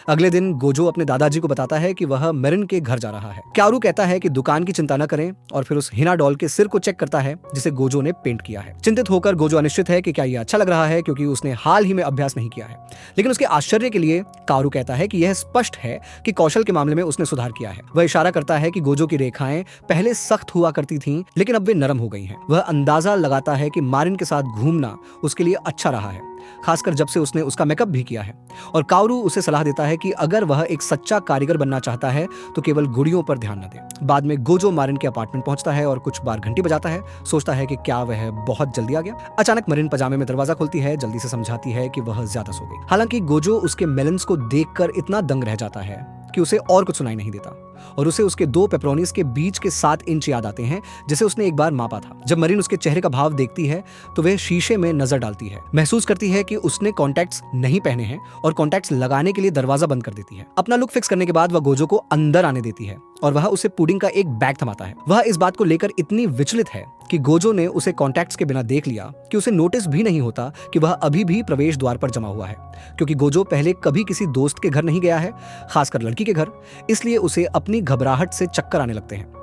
अगले दिन गोजो अपने दादाजी को बताता है कि वह मेरिन के घर जा रहा है। क्यारू कहता है कि दुकान की चिंता न करें और फिर उस हिना डॉल के सिर को चेक करता है जिसे गोजो ने पेंट किया है। चिंतित होकर गोजो अनिश्चित है कि क्या यह अच्छा लग रहा है, क्योंकि उसने हाल ही में अभ्यास नहीं किया है। लेकिन उसके आश्चर्य के लिए कारू कहता है कि यह स्पष्ट है कि कौशल के मामले में उसने सुधार किया है। वह इशारा करता है कि गोजो की रेखाएं पहले सख्त हुआ करती थीं, लेकिन अब वे नरम हो गई हैं। वह अंदाजा लगाता है कि मारिन के साथ घूमना उसके लिए अच्छा रहा है, खासकर जब से उसने उसका मेकअप भी किया है। और कारू उसे सलाह देता है कि अगर वह एक सच्चा कारीगर बनना चाहता है तो केवल गुड़ियों पर ध्यान न दे। बाद में गोजो मारिन के अपार्टमेंट पहुंचता है और कुछ बार घंटी बजाता है। सोचता है कि क्या वह बहुत जल्दी आ गया। अचानक मरिन पजामे में दरवाजा खोलती है, जल्दी से समझाती है कि वह ज्यादा सो गई। हालांकि गोजो उसके मेलन्स को देखकर इतना दंग रह जाता है कि उसे और कुछ सुनाई नहीं देता और उसे उसके 2 पेपरोनीज के बीच के 7 इंच याद आते हैं जिसे उसने एक बार मापा था। जब मरीन उसके चेहरे का भाव देखती है तो वह शीशे में नजर डालती है, महसूस करती है कि उसने कॉन्टैक्ट्स नहीं पहने हैं और कॉन्टैक्ट्स लगाने के लिए दरवाजा बंद कर देती है। अपना लुक फिक्स करने के बाद वह गोजो को अंदर आने देती है और वह उसे पुडिंग का एक बैग थमाता है। वह इस बात को लेकर इतनी विचलित है कि गोजो ने उसे कॉन्टैक्ट्स के बिना देख लिया कि उसे नोटिस भी नहीं होता कि वह अभी भी प्रवेश द्वार पर जमा हुआ है, क्योंकि गोजो पहले कभी किसी दोस्त के घर नहीं गया है, खासकर लड़की के घर। इसलिए उसे अपनी घबराहट से चक्कर आने लगते हैं।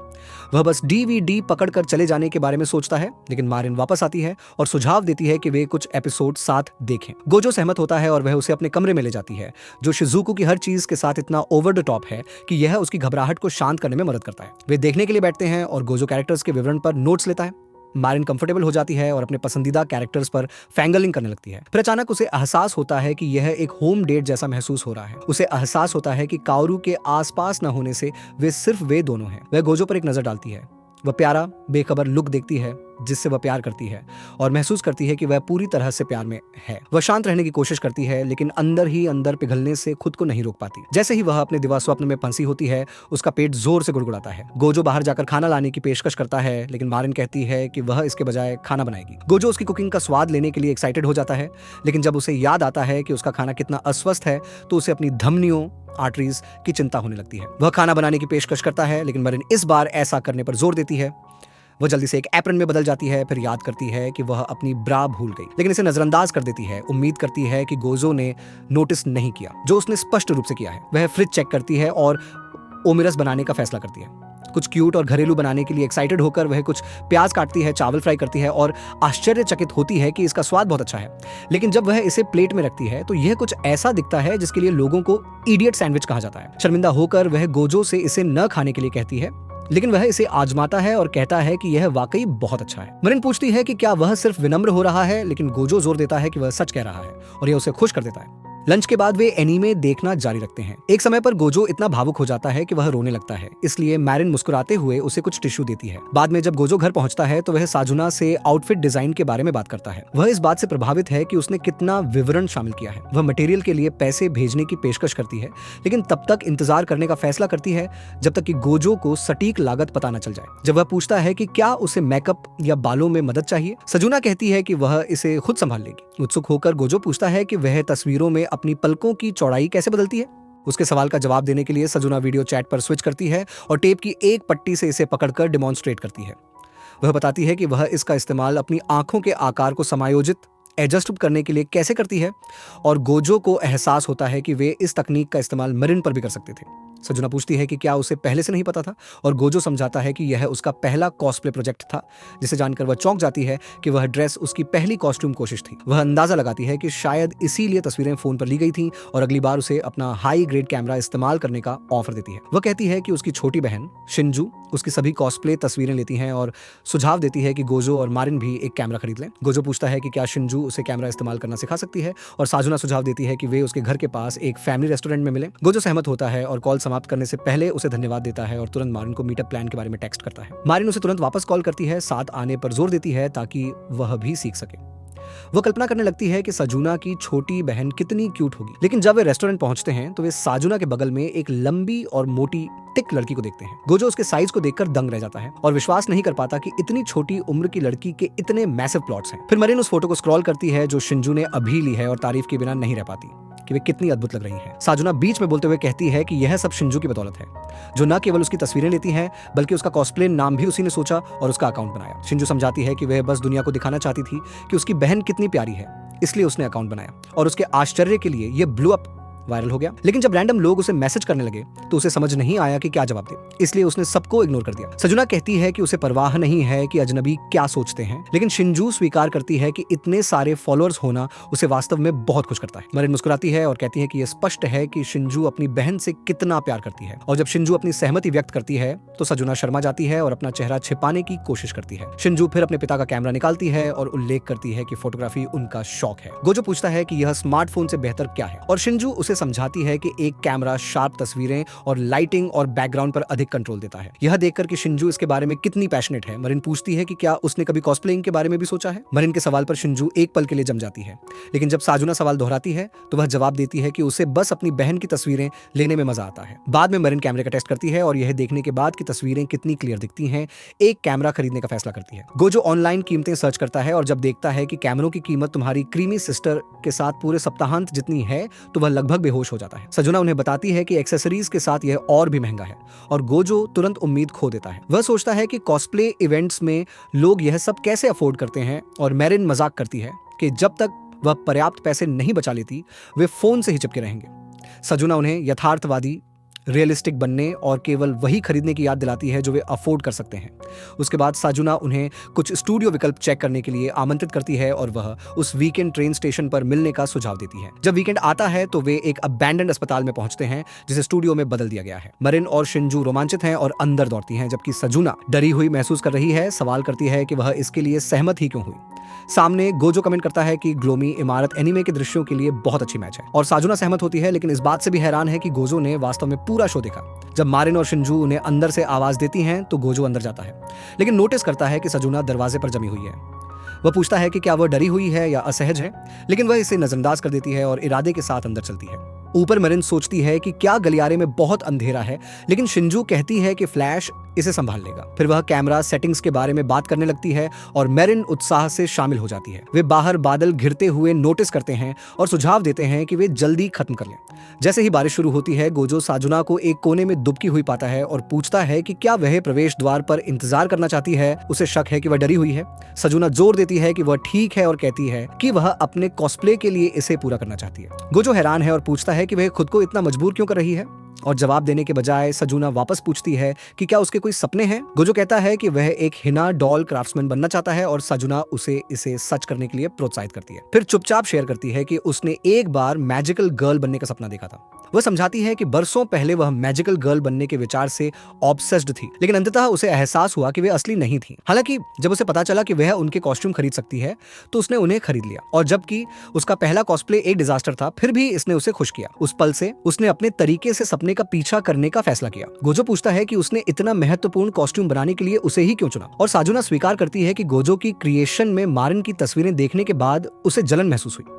वह बस डीवीडी पकड़कर चले जाने के बारे में सोचता है, लेकिन मारिन वापस आती है और सुझाव देती है कि वे कुछ एपिसोड साथ देखें। गोजो सहमत होता है और वह उसे अपने कमरे में ले जाती है, जो शिजुको की हर चीज के साथ इतना ओवर द टॉप है कि यह उसकी घबराहट को शांत करने में मदद करता है। वे देखने के लिए बैठते हैं और गोजो कैरेक्टर्स के विवरण पर नोट्स लेता है। मारिन कंफर्टेबल हो जाती है और अपने पसंदीदा कैरेक्टर्स पर फैंगलिंग करने लगती है। फिर अचानक उसे एहसास होता है कि यह एक होम डेट जैसा महसूस हो रहा है। उसे एहसास होता है कि काओरू के आसपास न होने से वे सिर्फ वे दोनों हैं। वह गोजो पर एक नजर डालती है। वह प्यारा बेखबर लुक देखती है जिससे वह प्यार करती है और महसूस करती है कि वह पूरी तरह से प्यार में है। वह शांत रहने की कोशिश करती है, लेकिन अंदर ही अंदर पिघलने से खुद को नहीं रोक पाती। जैसे ही वह अपने दिवा स्वप्न में फंसी होती है, उसका पेट जोर से गुड़गुड़ाता है। गोजो बाहर जाकर खाना लाने की पेशकश करता है, लेकिन मारिन कहती है कि वह इसके बजाय खाना बनाएगी। गोजो उसकी कुकिंग का स्वाद लेने के लिए एक्साइटेड हो जाता है, लेकिन जब उसे याद आता है कि उसका खाना कितना अस्वस्थ है तो उसे अपनी धमनियों आर्टरीज की चिंता होने लगती है। वह खाना बनाने की पेशकश करता है, लेकिन मरिन इस बार ऐसा करने पर जोर देती है। वह जल्दी से एक एप्रन में बदल जाती है, फिर याद करती है कि वह अपनी ब्रा भूल गई, लेकिन इसे नजरअंदाज कर देती है। उम्मीद करती है कि गोजो ने नोटिस नहीं किया, जो उसने स्पष्ट रूप से किया है। वह फ्रिज चेक करती है और ओमिरस बनाने का फैसला करती है। कुछ क्यूट और घरेलू बनाने के लिए एक्साइटेड होकर वह कुछ प्याज काटती है, चावल फ्राई करती है और आश्चर्यचकित होती है कि इसका स्वाद बहुत अच्छा है। लेकिन जब वह इसे प्लेट में रखती है तो यह कुछ ऐसा दिखता है जिसके लिए लोगों को इडियट सैंडविच कहा जाता है। शर्मिंदा होकर वह गोजो से इसे न खाने के लिए कहती है, लेकिन वह इसे आजमाता है और कहता है कि यह वाकई बहुत अच्छा है। मरिन पूछती है कि क्या वह सिर्फ विनम्र हो रहा है, लेकिन गोजो जोर देता है कि वह सच कह रहा है और यह उसे खुश कर देता है। लंच के बाद वे एनीमे देखना जारी रखते हैं। एक समय पर गोजो इतना भावुक हो जाता है कि वह रोने लगता है, इसलिए मैरिन मुस्कुराते हुए उसे कुछ टिश्यू देती है। बाद में जब गोजो घर पहुंचता है तो वह साजुना से आउटफिट डिजाइन के बारे में बात करता है। वह इस बात से प्रभावित है कि उसने कितना विवरण शामिल किया है। वह मटेरियल के लिए पैसे भेजने की पेशकश करती है, लेकिन तब तक इंतजार करने का फैसला करती है जब तक कि गोजो को सटीक लागत पता न चल जाए। जब वह पूछता है कि क्या उसे मेकअप या बालों में मदद चाहिए, सजुना कहती है कि वह इसे खुद संभाल लेगी। उत्सुक होकर गोजो पूछता है कि वह तस्वीरों में अपनी पलकों की चौड़ाई कैसे बदलती है। उसके सवाल का जवाब देने के लिए सजुना वीडियो चैट पर स्विच करती है और टेप की एक पट्टी से इसे पकड़कर डिमॉन्स्ट्रेट करती है। वह बताती है कि वह इसका इस्तेमाल अपनी आंखों के आकार को समायोजित एडजस्ट करने के लिए कैसे करती है, और गोजो को एहसास होता है कि वे इस तकनीक का इस्तेमाल मरिन पर भी कर सकते थे। सजुना पूछती है कि क्या उसे पहले से नहीं पता था, और गोजो समझाता है कि यह उसका पहला कॉस्प्ले प्रोजेक्ट था, जिसे जानकर वह चौंक जाती है कि वह ड्रेस उसकी पहली कॉस्ट्यूम कोशिश थी। वह अंदाजा लगाती है कि शायद इसीलिए तस्वीरें फोन पर ली गई थीं और अगली बार उसे अपना हाई ग्रेड कैमरा इस्तेमाल करने का ऑफर देती है। वह कहती है कि उसकी छोटी बहन शिंजू उसकी सभी कॉस्प्ले तस्वीरें लेती हैं और सुझाव देती है कि गोजो और मारिन भी एक कैमरा खरीद लें। गोजो पूछता है कि क्या शिंजू उसे कैमरा इस्तेमाल करना सिखा सकती है, और साजुना सुझाव देती है कि वे उसके घर के पास एक फैमिली रेस्टोरेंट में मिले। गोजो सहमत होता है और कॉल समाप्त करने से पहले उसे धन्यवाद देता है और तुरंत मारिन को मीटअप प्लान के बारे में टेक्स्ट करता है। मारिन उसे तुरंत वापस कॉल करती है, साथ आने पर जोर देती है ताकि वह भी सीख सके। वह कल्पना करने लगती है कि सजुना की छोटी बहन कितनी क्यूट होगी, लेकिन जब वे रेस्टोरेंट पहुंचते हैं तो वे साजुना के बगल में एक लंबी और मोटी टिक लड़की को देखते हैं। गोजो उसके साइज को देखकर दंग रह जाता है और विश्वास नहीं कर पाता कि इतनी छोटी उम्र की लड़की के इतने मैसिव प्लॉट्स हैं। फिर मरीन उस फोटो को स्क्रॉल करती है जो शिंजू ने अभी ली है और तारीफ के बिना नहीं रह पाती कि वे कितनी अद्भुत लग रही हैं। साजुना बीच में बोलते हुए कहती है कि यह सब शिंजू की बदौलत है, जो न केवल उसकी तस्वीरें लेती है बल्कि उसका कॉस्प्ले नाम भी उसी ने सोचा और उसका अकाउंट बनाया। शिंजू समझाती है कि वह बस दुनिया को दिखाना चाहती थी कि उसकी बहन कितनी प्यारी है, इसलिए उसने अकाउंट बनाया, और उसके आश्चर्य के लिए यह ब्लू अप वायरल हो गया। लेकिन जब रैंडम लोग उसे मैसेज करने लगे तो उसे समझ नहीं आया कि क्या जवाब दे, इसलिए उसने सबको इग्नोर कर दिया। सजुना कहती है कि उसे परवाह नहीं है कि अजनबी क्या सोचते हैं, लेकिन शिंजू स्वीकार करती है कि इतने सारे फॉलोअर्स होना उसे वास्तव में बहुत खुश करता है। मरिन मुस्कुराती है और कहती है कि यह स्पष्ट है कि शिंजू अपनी बहन से कितना प्यार करती है, और जब शिंजू अपनी सहमति व्यक्त करती है तो सजुना शर्मा जाती है और अपना चेहरा छिपाने की कोशिश करती है। शिंजू फिर अपने पिता का कैमरा निकालती है और उल्लेख करती है कि फोटोग्राफी उनका शौक है। गोजो पूछता है कि यह स्मार्टफोन से बेहतर क्या है, और शिंजू उसे समझाती है कि एक कैमरा शार्प तस्वीरें और लाइटिंग और बैकग्राउंड पर अधिक कंट्रोल देता है। यह देखकर कि शिंजू इसके बारे में कितनी पैशनेट है, मरिन पूछती है कि क्या उसने कभी कॉस्प्लेइंग के बारे में भी सोचा है। मरिन के सवाल पर शिंजू एक पल के लिए जम जाती है, लेकिन जब साजुना सवाल दोहराती है तो वह जवाब देती है कि उसे बस अपनी बहन की तस्वीरें लेने में मजा आता है। बाद में मरिन कैमरे का टेस्ट करती है और यह देखने के बाद कि तस्वीरें कितनी क्लियर दिखती हैं, एक कैमरा खरीदने का फैसला करती है। गोजो ऑनलाइन कीमतें सर्च करता है और जब देखता है कि कैमरों की कीमत तुम्हारी क्रीमी सिस्टर के साथ पूरे सप्ताहांत जितनी है तो वह लगभग बेहोश हो जाता है। सजुना उन्हें बताती है कि एक्सेसरीज के साथ यह और भी महंगा है, और गोजो तुरंत उम्मीद खो देता है। वह सोचता है कि कॉस्प्ले इवेंट्स में लोग यह सब कैसे अफोर्ड करते हैं, और मैरिन मजाक करती है कि जब तक वह पर्याप्त पैसे नहीं बचा लेती वे फोन से ही चिपके रहेंगे। सजुना उन्हें यथार्थवादी, रियलिस्टिक बनने और केवल वही खरीदने की याद दिलाती है जो वे अफोर्ड कर सकते हैं। उसके बाद साजुना उन्हें कुछ स्टूडियो विकल्प चेक करने के लिए आमंत्रित करती है और वह उस वीकेंड ट्रेन स्टेशन पर मिलने का सुझाव देती है। जब वीकेंड आता है तो वे एक अबैंडन्ड अस्पताल में पहुंचते हैं जिसे स्टूडियो में बदल दिया गया है। मरिन और शिंजू रोमांचित हैं और अंदर दौड़ती हैं, जबकि सजुना डरी हुई महसूस कर रही है। सवाल करती है कि वह इसके लिए सहमत ही क्यों हुई। सामने गोजो कमेंट करता है कि ग्लोमी इमारत एनीमे के दृश्यों के लिए बहुत अच्छी मैच है, और साजुना सहमत होती है, लेकिन इस बात से भी हैरान है कि गोजो ने वास्तव में पूरा शो देखा। जब मारिन और शिंजू उन्हें अंदर से आवाज देती हैं तो गोजो अंदर जाता है, लेकिन नोटिस करता है कि सजुना दरवाजे पर जमी हुई है। वह पूछता है कि क्या वह डरी हुई है या असहज है, लेकिन वह इसे नजरअंदाज कर देती है और इरादे के साथ अंदर चलती है। ऊपर मरिन सोचती है कि क्या गलियारे में बहुत अंधेरा है, लेकिन शिंजू कहती है कि फ्लैश इसे संभाल लेगा। फिर वह कैमरा सेटिंग्स के बारे में बात करने लगती है और मैरिन उत्साह से शामिल हो जाती है। वे बाहर बादल घिरते हुए नोटिस करते हैं और सुझाव देते हैं कि वे जल्दी खत्म कर लें। जैसे ही बारिश शुरू होती है, गोजो साजुना को एक कोने में दुबकी हुई पाता है और पूछता है कि क्या वह प्रवेश द्वार पर इंतजार करना चाहती है। उसे शक है कि वह डरी हुई है। सजुना जोर देती है कि वह ठीक है और कहती है कि वह अपने कॉस्प्ले के लिए इसे पूरा करना चाहती है। गोजो हैरान है और पूछता है कि वह खुद को इतना मजबूर क्यों कर रही है, और जवाब देने के बजाय सजुना वापस पूछती है कि क्या उसके कोई सपने हैं। गोजो कहता है कि वह एक हिना डॉल क्राफ्ट्समैन बनना चाहता है, और सजुना उसे इसे सच करने के लिए प्रोत्साहित करती है। फिर चुपचाप शेयर करती है कि उसने एक बार मैजिकल गर्ल बनने का सपना देखा था। वह समझाती है कि बरसों पहले वह मैजिकल गर्ल बनने के विचार से ऑब्सेस्ड थी, लेकिन अंततः उसे एहसास हुआ कि वे असली नहीं थी। हालांकि जब उसे पता चला कि वह उनके कॉस्ट्यूम खरीद सकती है तो उसने उन्हें खरीद लिया, और जबकि उसका पहला कॉस्प्ले एक डिजास्टर था, फिर भी इसने उसे खुश किया। उस पल से उसने अपने तरीके से सपने का पीछा करने का फैसला किया। गोजो पूछता है कि उसने इतना महत्वपूर्ण कॉस्ट्यूम बनाने के लिए उसे ही क्यों चुना, और साजुना स्वीकार करती है कि गोजो की क्रिएशन में मारिन की तस्वीरें देखने के बाद उसे जलन महसूस हुई।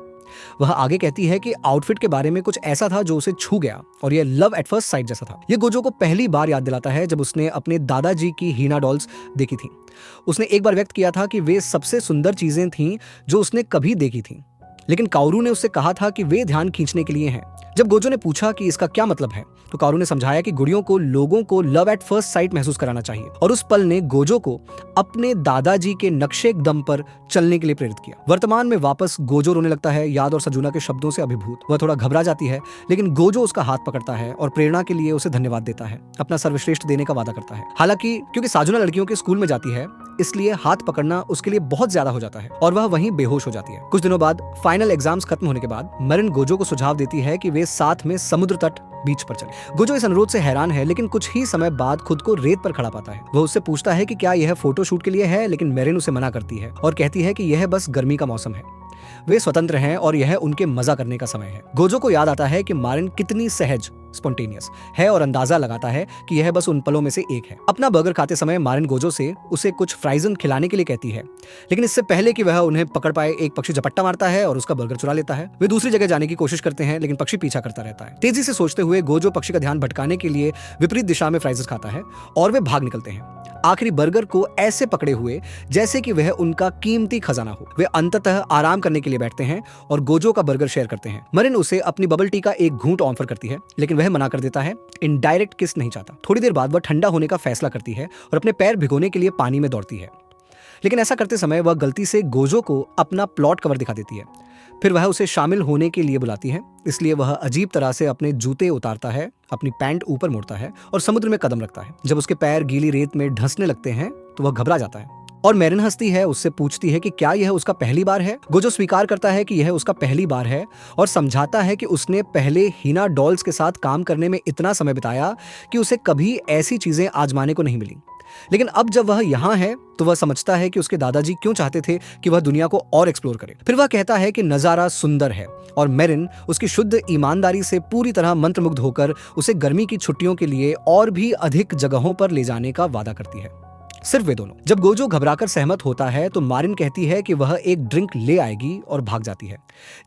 वह आगे कहती है कि आउटफिट के बारे में कुछ ऐसा था जो उसे छू गया, और यह लव एट फर्स्ट साइट जैसा था। यह गोजो को पहली बार याद दिलाता है जब उसने अपने दादाजी की हीना डॉल्स देखी थी। उसने एक बार व्यक्त किया था कि वे सबसे सुंदर चीजें थीं जो उसने कभी देखी थीं, लेकिन काओरू ने उससे कहा था कि वे ध्यान खींचने के लिए हैं। जब गोजो ने पूछा कि इसका क्या मतलब है तो काओरू ने समझाया कि गुड़ियों को लोगों को लव एट फर्स्ट साइट महसूस कराना चाहिए, और उस पल ने गोजो को अपने दादाजी के नक्शे दम पर चलने के लिए प्रेरित किया। वर्तमान में वापस गोजो रोने लगता है, याद और सजुना के शब्दों से अभिभूत। वह थोड़ा घबरा जाती है, लेकिन गोजो उसका हाथ पकड़ता है और प्रेरणा के लिए उसे धन्यवाद देता है, अपना सर्वश्रेष्ठ देने का वादा करता है। हालांकि क्योंकि साजुना लड़कियों के स्कूल में जाती है, इसलिए हाथ पकड़ना उसके लिए बहुत ज्यादा हो जाता है और वह वहीं बेहोश हो जाती है। कुछ दिनों बाद फाइनल एग्जाम्स खत्म होने के बाद मरिन गोजो को सुझाव देती है कि वे साथ में समुद्र तट बीच पर चले। गोजो इस अनुरोध से हैरान है, लेकिन कुछ ही समय बाद खुद को रेत पर खड़ा पाता है। वह उससे पूछता है कि क्या यह फोटो शूट के लिए है, लेकिन मेरिन उसे मना करती है और कहती है कि यह बस गर्मी का मौसम है, वे स्वतंत्र हैं और यह उनके मजा करने का समय है। गोजो को याद आता है कि मारिन कितनी सहज स्पॉन्टेनियस है और अंदाजा लगाता है कि यह बस उन पलों में से एक है। अपना बर्गर खाते समय मारिन गोजो से उसे कुछ फ्राइजन खिलाने के लिए कहती है, लेकिन इससे पहले कि वह उन्हें पकड़ पाए एक पक्षी झपट्टा मारता है और उसका बर्गर चुरा लेता है। वे दूसरी जगह जाने की कोशिश करते हैं, लेकिन पक्षी पीछा करता रहता है। तेजी से सोचते हुए गोजो पक्षी का ध्यान भटकाने के लिए विपरीत दिशा में फ्राइजेस खाता है और वे भाग निकलते हैं, आखिरी बर्गर को ऐसे पकड़े हुए जैसे कि वह उनका कीमती खजाना हो। वे अंततः आराम करने के लिए बैठते हैं और गोजो का बर्गर शेयर करते हैं। मरिन उसे अपनी बबल टी का एक घूंट ऑफर करती है, लेकिन वह मना कर देता है, इनडायरेक्ट किस नहीं चाहता। थोड़ी देर बाद वह ठंडा होने का फैसला करती है और अपने पैर भिगोने के लिए पानी में दौड़ती है, लेकिन ऐसा करते समय वह गलती से गोजो को अपना प्लॉट कवर दिखा देती है। फिर वह उसे शामिल होने के लिए बुलाती है, इसलिए वह अजीब तरह से अपने जूते उतारता है, अपनी पैंट ऊपर मोड़ता है और समुद्र में कदम रखता है। जब उसके पैर गीली रेत में धंसने लगते हैं तो वह घबरा जाता है और मेरिन हंसती है, उससे पूछती है कि क्या यह उसका पहली बार है। गोजो स्वीकार करता है कि यह उसका पहली बार है और समझाता है कि उसने पहले हीना डॉल्स के साथ काम करने में इतना समय बिताया कि उसे कभी ऐसी चीजें आजमाने को नहीं मिली। लेकिन अब जब वह यहाँ है तो वह समझता है कि उसके दादाजी क्यों चाहते थे कि वह दुनिया को और एक्सप्लोर करे। फिर वह कहता है कि नजारा सुंदर है और मेरिन उसकी शुद्ध ईमानदारी से पूरी तरह मंत्रमुग्ध होकर उसे गर्मी की छुट्टियों के लिए और भी अधिक जगहों पर ले जाने का वादा करती है। सिर्फ वे दोनों। जब गोजो घबराकर सहमत होता है तो मारिन कहती है कि वह एक ड्रिंक ले आएगी और भाग जाती है।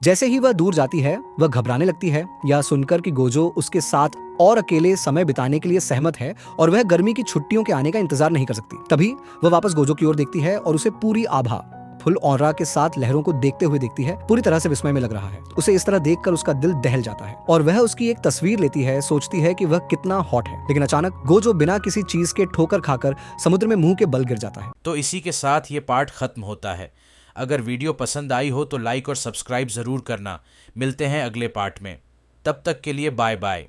जैसे ही वह दूर जाती है वह घबराने लगती है, यह सुनकर कि गोजो उसके साथ और अकेले समय बिताने के लिए सहमत है और वह गर्मी की छुट्टियों के आने का इंतजार नहीं कर सकती। तभी वह वापस गोजो की ओर देखती है और उसे पूरी आभा फुल ऑरा के साथ लहरों को देखते हुए देखती है। पूरी तरह से विस्मय में लग रहा है। उसे इस तरह देखकर उसका दिल दहल जाता है और वह उसकी एक तस्वीर लेती है, सोचती है कि वह कितना हॉट है। लेकिन अचानक गोजो बिना किसी चीज के ठोकर खाकर समुद्र में मुंह के बल गिर जाता है। तो इसी के साथ ये पार्ट खत्म होता है। अगर वीडियो पसंद आई हो तो लाइक और सब्सक्राइब जरूर करना। मिलते हैं अगले पार्ट में, तब तक के लिए बाय बाय।